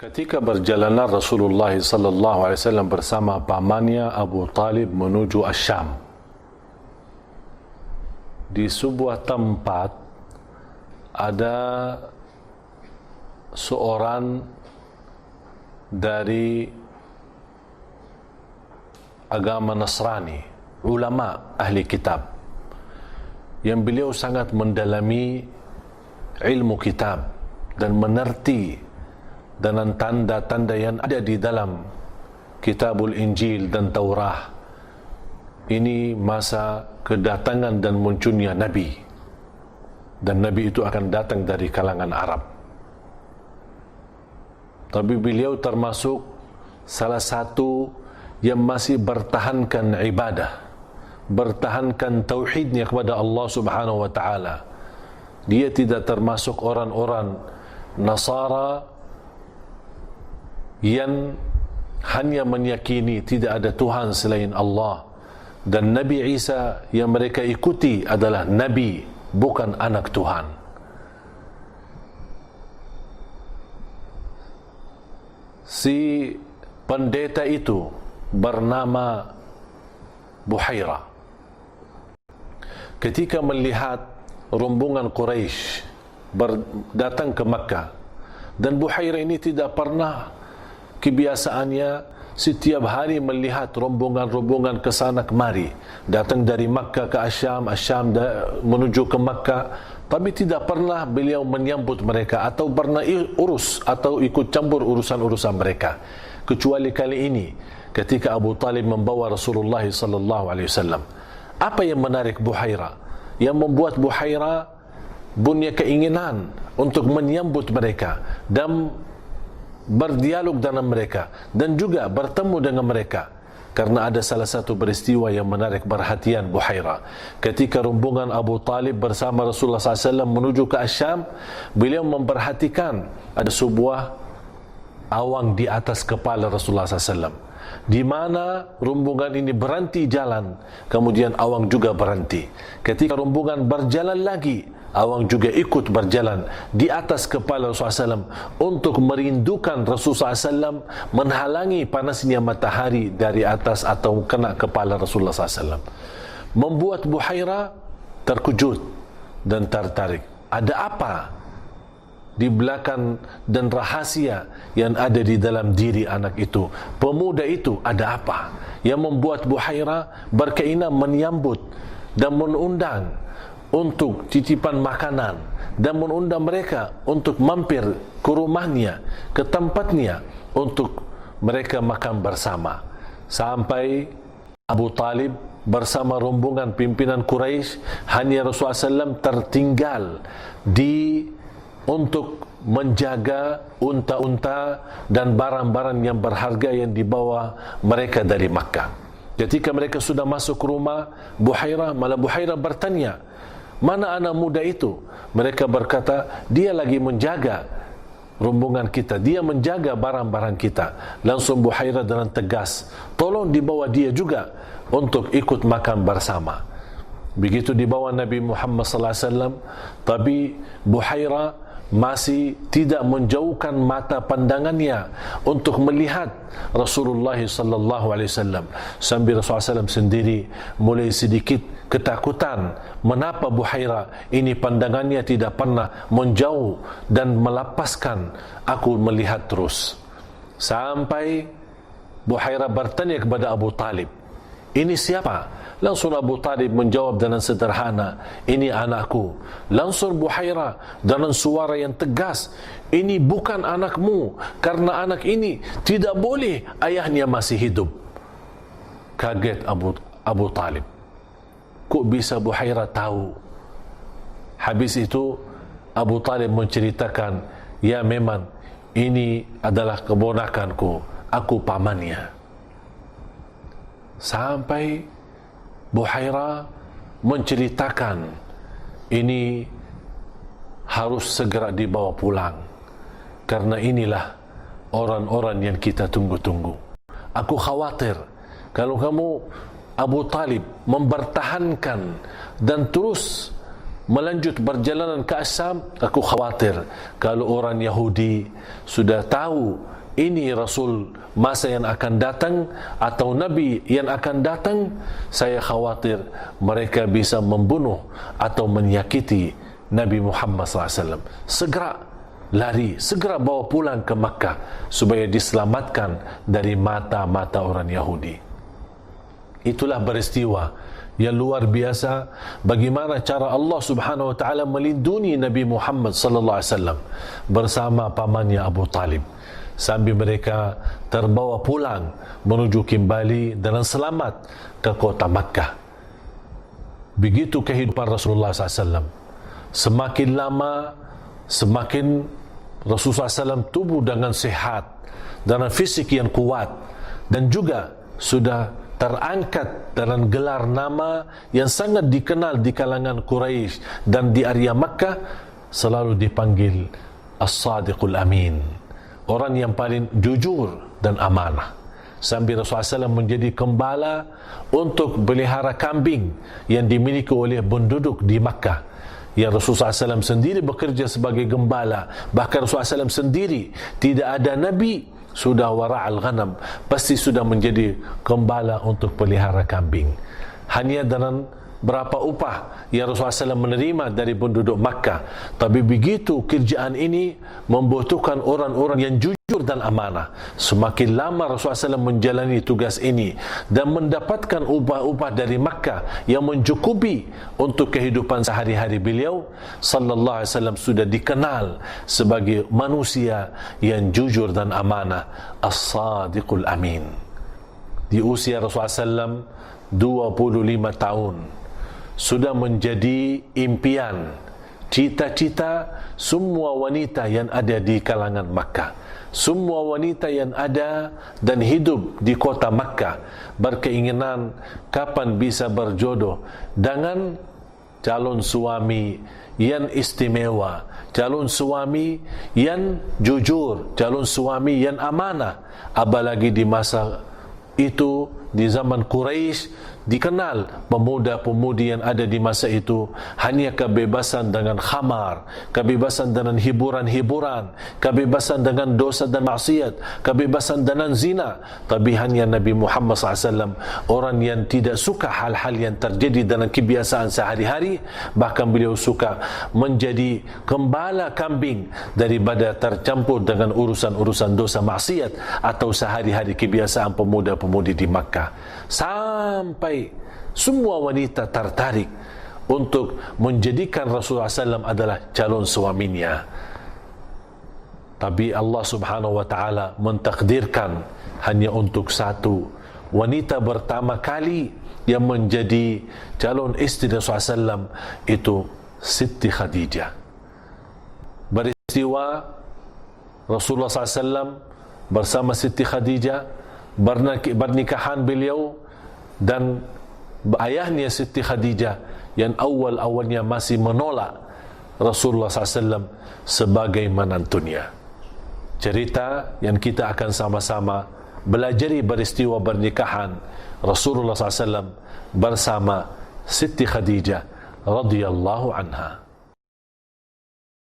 Ketika berjalanan Rasulullah sallallahu alaihi wasallam bersama pamannya Abu Talib menuju Asyam, di sebuah tempat ada seorang dari agama Nasrani, ulama ahli kitab, yang beliau sangat mendalami ilmu kitab dan mengerti dengan tanda-tanda yang ada di dalam Kitabul Injil dan Taurah. Ini masa kedatangan dan munculnya Nabi, dan Nabi itu akan datang dari kalangan Arab. Tapi beliau termasuk salah satu yang masih bertahankan ibadah, bertahankan tauhidnya kepada Allah Subhanahu wa taala. Dia tidak termasuk orang-orang Nasara yang hanya meyakini tidak ada Tuhan selain Allah, dan Nabi Isa yang mereka ikuti adalah Nabi, bukan anak Tuhan. Si pendeta itu bernama Buhaira. Ketika melihat rombongan Quraisy datang ke Makkah, dan Buhaira ini tidak pernah, kebiasaannya setiap hari melihat rombongan-rombongan ke sana kemari, datang dari Makkah ke Asyam, menuju ke Makkah, tapi tidak pernah beliau menyambut mereka atau pernah urus atau ikut campur urusan-urusan mereka. Kecuali kali ini ketika Abu Talib membawa Rasulullah sallallahu alaihi wasallam. Apa yang menarik Buhaira, yang membuat Buhaira punya keinginan untuk menyambut mereka dan berdialog dengan mereka dan juga bertemu dengan mereka? Karena ada salah satu peristiwa yang menarik perhatian Buhaira. Ketika rombongan Abu Talib bersama Rasulullah SAW menuju ke Asyam, beliau memperhatikan ada sebuah awang di atas kepala Rasulullah SAW. Di mana rombongan ini berhenti jalan, kemudian awang juga berhenti. Ketika rombongan berjalan lagi, awang juga ikut berjalan di atas kepala Rasulullah SAW untuk merindukan Rasulullah SAW menghalangi panasnya matahari dari atas atau kena kepala Rasulullah SAW. Membuat Buhaira terkejut dan tertarik. Ada apa di belakang dan rahasia yang ada di dalam diri anak itu, pemuda itu? Ada apa yang membuat Buhaira berkeinginan menyambut dan mengundang untuk titipan makanan dan mengundang mereka untuk mampir ke rumahnya, ke tempatnya, untuk mereka makan bersama? Sampai Abu Talib bersama rombongan pimpinan Quraisy, hanya Rasulullah SAW tertinggal untuk menjaga unta-unta dan barang-barang yang berharga yang dibawa mereka dari Makkah. Ketika mereka sudah masuk ke rumah Buhaira, malah Buhaira bertanya, mana anak muda itu? Mereka berkata, dia lagi menjaga rombongan kita, dia menjaga barang-barang kita. Langsung Buhaira dengan tegas, tolong dibawa dia juga untuk ikut makan bersama. Begitu dibawa Nabi Muhammad SAW, tapi Buhaira masih tidak menjauhkan mata pandangannya untuk melihat Rasulullah sallallahu alaihi wasallam. Sambil Rasulullah SAW sendiri mulai sedikit ketakutan, mengapa Buhaira ini pandangannya tidak pernah menjauh dan melepaskan aku melihat terus. Sampai Buhaira bertanya kepada Abu Talib, ini siapa? Langsung Abu Talib menjawab dengan sederhana, ini anakku. Langsung Buhaira dengan suara yang tegas, ini bukan anakmu, karena anak ini tidak boleh ayahnya masih hidup. Kaget Abu Talib, kok bisa Buhaira tahu? Habis itu Abu Talib menceritakan, ya memang ini adalah keponakanku, aku pamannya. Sampai Buhaira menceritakan, ini harus segera dibawa pulang, karena inilah orang-orang yang kita tunggu-tunggu. Aku khawatir kalau kamu Abu Talib mempertahankan dan terus melanjut perjalanan ke Syam, aku khawatir kalau orang Yahudi sudah tahu ini Rasul masa yang akan datang atau Nabi yang akan datang, saya khawatir mereka bisa membunuh atau menyakiti Nabi Muhammad SAW. Segera lari, segera bawa pulang ke Makkah supaya diselamatkan dari mata-mata orang Yahudi. Itulah peristiwa yang luar biasa bagaimana cara Allah Subhanahu wa taala melindungi Nabi Muhammad sallallahu alaihi wasallam bersama pamannya Abu Talib sambil mereka terbawa pulang menuju kembali dengan selamat ke kota Makkah. Begitu kehidupan Rasulullah SAW. Semakin lama semakin Rasulullah SAW tubuh dengan sehat, dengan fisik yang kuat, dan juga sudah terangkat dengan gelar nama yang sangat dikenal di kalangan Quraisy dan di area Makkah, selalu dipanggil As-Sadiqul Amin, orang yang paling jujur dan amanah. Sambil Rasulullah SAW menjadi gembala untuk pelihara kambing yang dimiliki oleh penduduk di Makkah, yang Rasulullah SAW sendiri bekerja sebagai gembala. Bahkan Rasulullah SAW sendiri tidak ada Nabi sudah wara'al ghanam, pasti sudah menjadi gembala untuk pelihara kambing. Hanya dengan berapa upah yang Rasulullah SAW menerima dari penduduk Makkah, tapi begitu kerjaan ini membutuhkan orang-orang yang jujur dan amanah. Semakin lama Rasulullah SAW menjalani tugas ini dan mendapatkan upah-upah dari Makkah yang mencukupi untuk kehidupan sehari-hari beliau, sallallahu alaihi wasallam sudah dikenal sebagai manusia yang jujur dan amanah, As-Sadiqul Amin. Di usia Rasulullah SAW 25 tahun sudah menjadi impian, cita-cita semua wanita yang ada di kalangan Makkah. Semua wanita yang ada dan hidup di kota Makkah berkeinginan kapan bisa berjodoh dengan calon suami yang istimewa, calon suami yang jujur, calon suami yang amanah. Apalagi di masa itu, di zaman Quraisy, dikenal pemuda-pemudi yang ada di masa itu hanya kebebasan dengan khamar, kebebasan dengan hiburan-hiburan, kebebasan dengan dosa dan maksiat, kebebasan dengan zina. Tapi hanya Nabi Muhammad SAW, orang yang tidak suka hal-hal yang terjadi dalam kebiasaan sehari-hari. Bahkan beliau suka menjadi gembala kambing daripada tercampur dengan urusan-urusan dosa maksiat atau sehari-hari kebiasaan pemuda-pemudi di Makkah. Sampai semua wanita tertarik untuk menjadikan Rasulullah SAW adalah calon suaminya. Tapi Allah Subhanahu wa taala mentakdirkan hanya untuk satu wanita pertama kali yang menjadi calon istri Rasulullah SAW, itu Siti Khadijah. Peristiwa Rasulullah SAW bersama Siti Khadijah, pernikahan beliau dan ayahnya Siti Khadijah yang awal-awalnya masih menolak Rasulullah SAW sebagai menantunya. Cerita yang kita akan sama-sama belajari peristiwa pernikahan Rasulullah SAW bersama Siti Khadijah radhiyallahu anha.